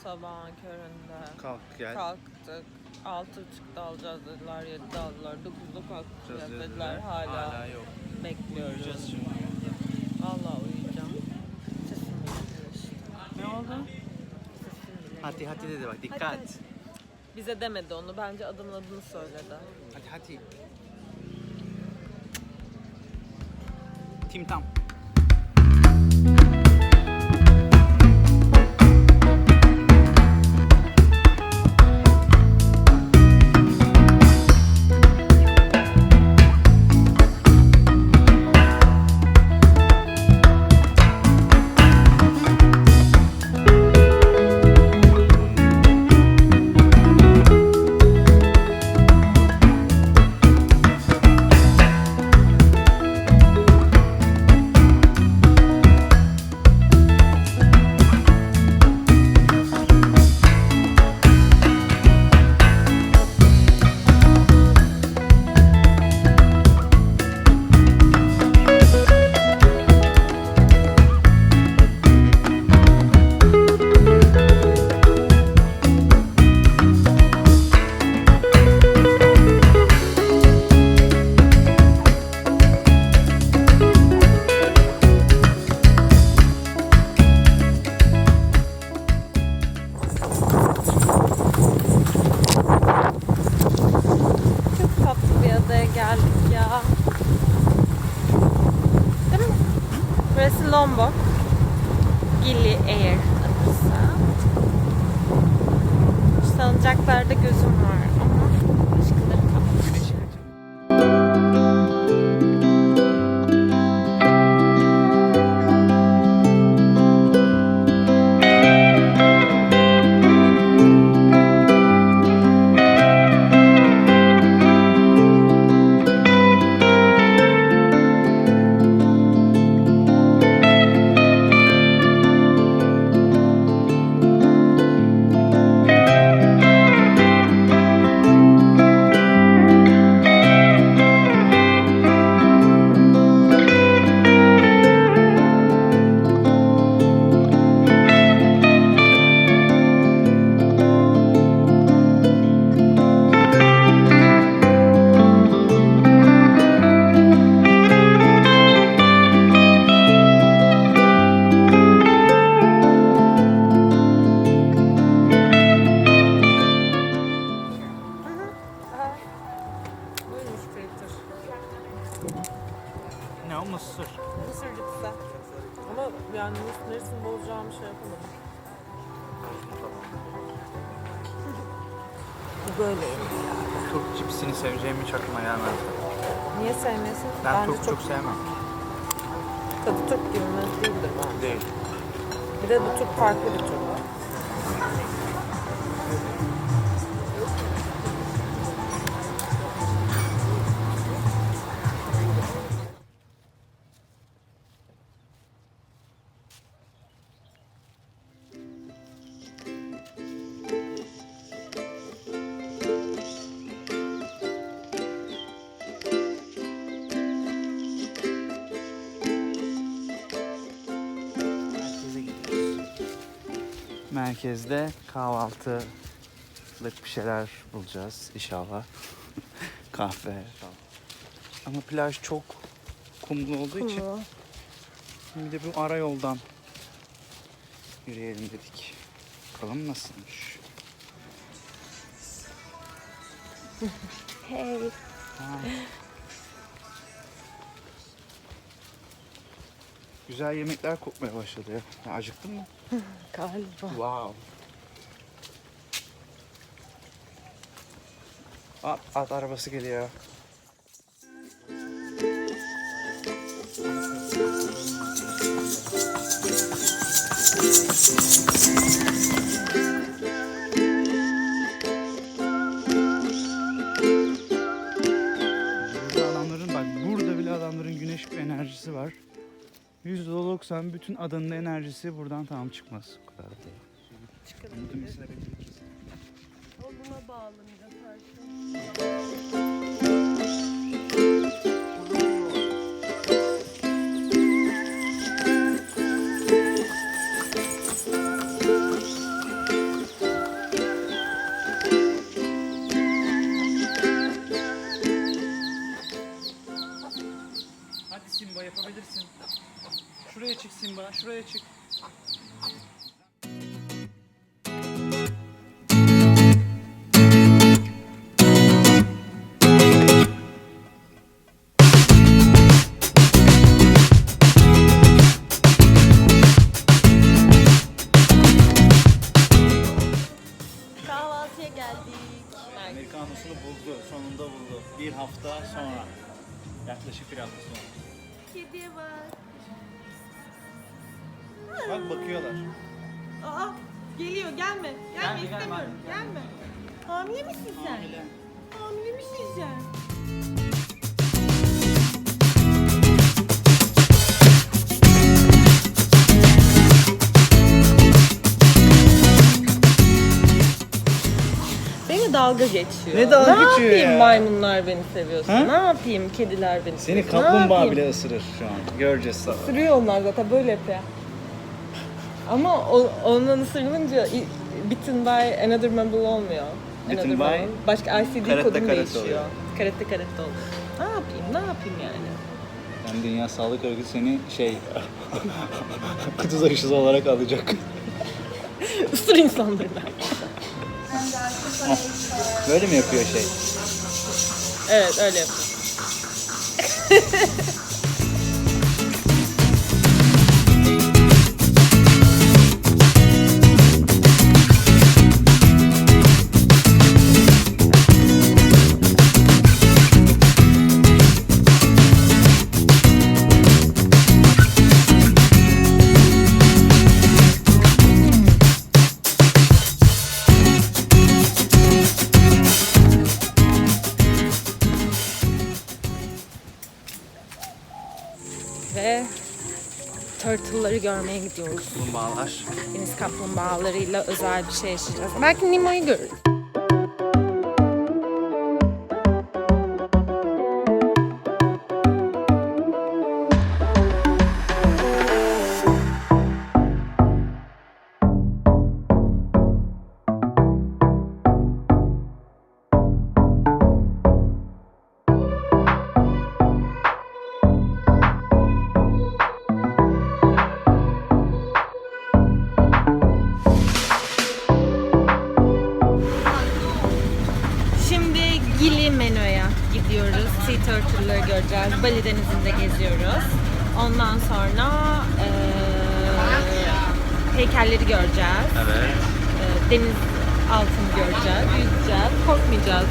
sabahın köründe. Kalk gel. Kalktık. 6.30'da alacağız dediler, 7'de aldılar, 9'da kalkacağız dediler. Hala yok. Bekliyoruz. Vallahi uyuyacağım. Sesim geliyor işte. Ne oldu? Hadi hadi dedi bak, dikkat. Hadi. Bize demedi onu, bence adımın adını söyledi. Hadi. Tim tam. Lombok, Gili Air adresi. Şu salıncaklarda gözüm var ama başkaları kalmış. Ne o, mısır? Mısır cipsi. Ama yani neresini bozacağımı şey yapamadım. Bu böyle yenir yani. Turp cipsini seveceğimi hiç aklıma gelmezdi. Niye sevmiyorsun? Ben turp çok sevmem. Tadı turp gibi mi değildir bence. Değil. Bir de bu turp farklı bir turp. Merkezde kahvaltılık bir şeyler bulacağız inşallah. Kahve. Ama plaj çok kumlu olduğu için bir de bu ara yoldan yürüyelim dedik. Bakalım nasılmış. Hey. Güzel yemekler kokmaya başladı ya. Ya acıktın mı? Galiba. Wow. At arabası geliyor. Burada bile adamların güneş bir enerjisi var. %90 bütün adanın enerjisi buradan tam çıkmaz. O kadar da. Çıkabilir. O buna bağlanacak her şey. yapabilirsin. Şuraya çık Simba, şuraya çık. Kahvaltıya geldik. Amerikanosunu buldu, sonunda buldu. Bir hafta sonra. Yaklaşık bir hafta sonra. Kediye bak. Bak bakıyorlar. Aa, geliyor, gelme. Gelme, istemiyorum. Gelme. Hamile misin sen? Hamile. Hamile misin sen? Beni dalga geçiyor. Ne dalga geçiyor Ne yapayım ya? maymunlar beni seviyorsa? Ha? Ne yapayım kediler beni Seni seviyorsa? Ne kaplumbağa yapayım? bile ısırır şu an. Göreceğiz sana. Isırıyor onlar zaten böyle yapıyor. Ama ondan ısırılınca bitten by another member olmuyor. Bitten Another by member. Başka ICD karate kodum karate değişiyor. oluyor. Karate oluyor. Ne yapayım? Ne yapayım yani? Yani Dünya Sağlık Örgütü seni kuduz aşısı olarak alacak. Isır insanları. Böyle mi yapıyor şey? Evet öyle yapıyor. Ve turtle'ları görmeye gidiyoruz. Kaplumbağalar. Deniz kaplumbağalarıyla özel bir şey yaşayacağız. Belki Nemo'yu görürüz. Şimdi Gili menüye gidiyoruz. Sea turtle'ları göreceğiz. Bali denizinde geziyoruz. Ondan sonra heykelleri göreceğiz. Evet. Deniz altını göreceğiz. Yüzeceğiz. Korkmayacağız.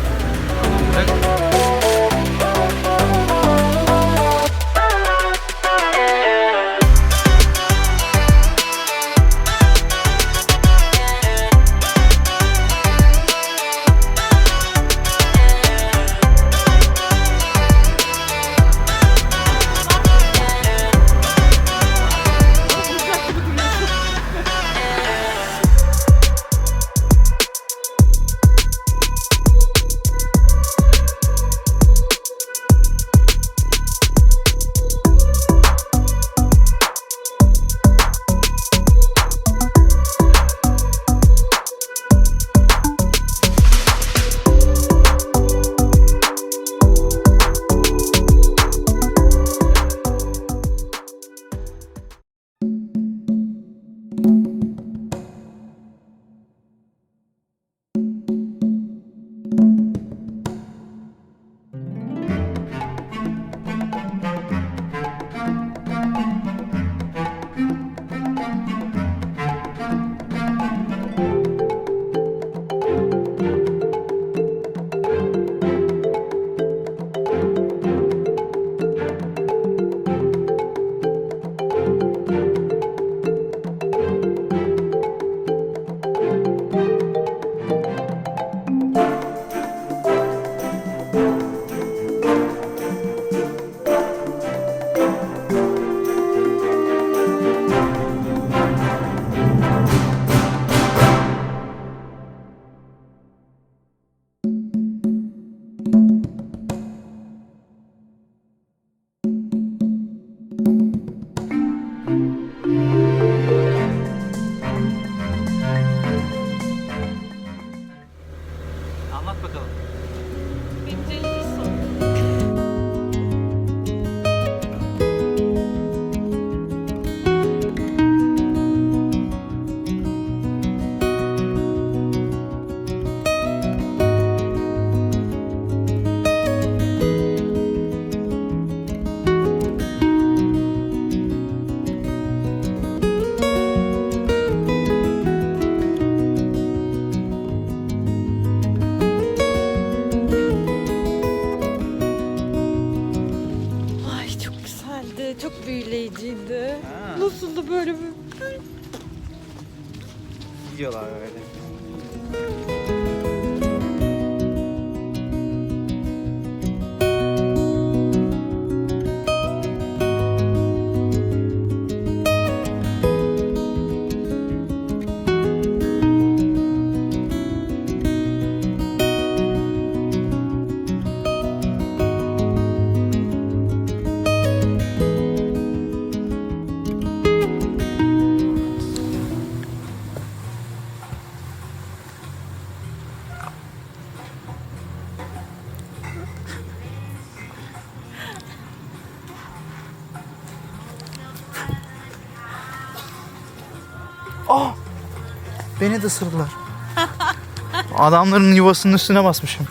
çok büyüleyiciydi. Ha. Nasıldı böyle bir... Gidiyorlar öyle. Oh! Beni de ısırdılar. Adamların yuvasının üstüne basmışım.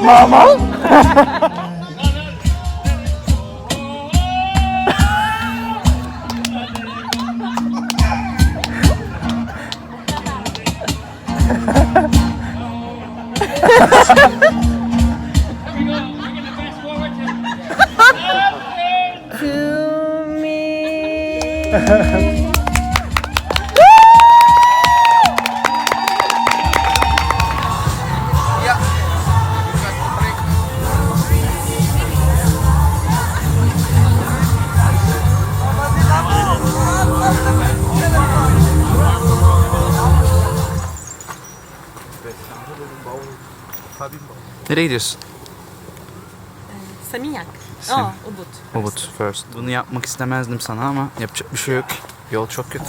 Mama! To me. Nereye gidiyorsun? Seminyak. Sem- Ubud. Ubud first. Bunu yapmak istemezdim sana ama yapacak bir şey yok. Yol çok kötü.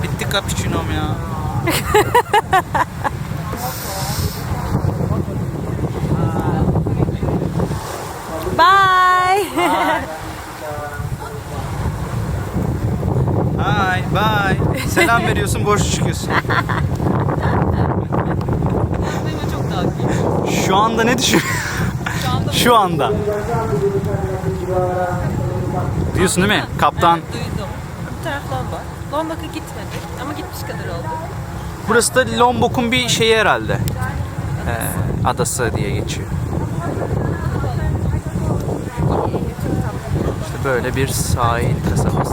Bitti cappuccino'm ya. Bye. Hi, bye. Selam veriyorsun, borç çıkıyorsun. Çok tatlıyım. Şu anda ne düşünüyorsun? Şu anda. Diyorsun değil mi? Kaptan. Evet, duydum. Bu taraf Lombok. Lombok'a gitmedik ama gitmiş kadar oldu. Burası da Lombok'un bir şeyi herhalde. Adası diye geçiyor. İşte böyle bir sahil kasabası.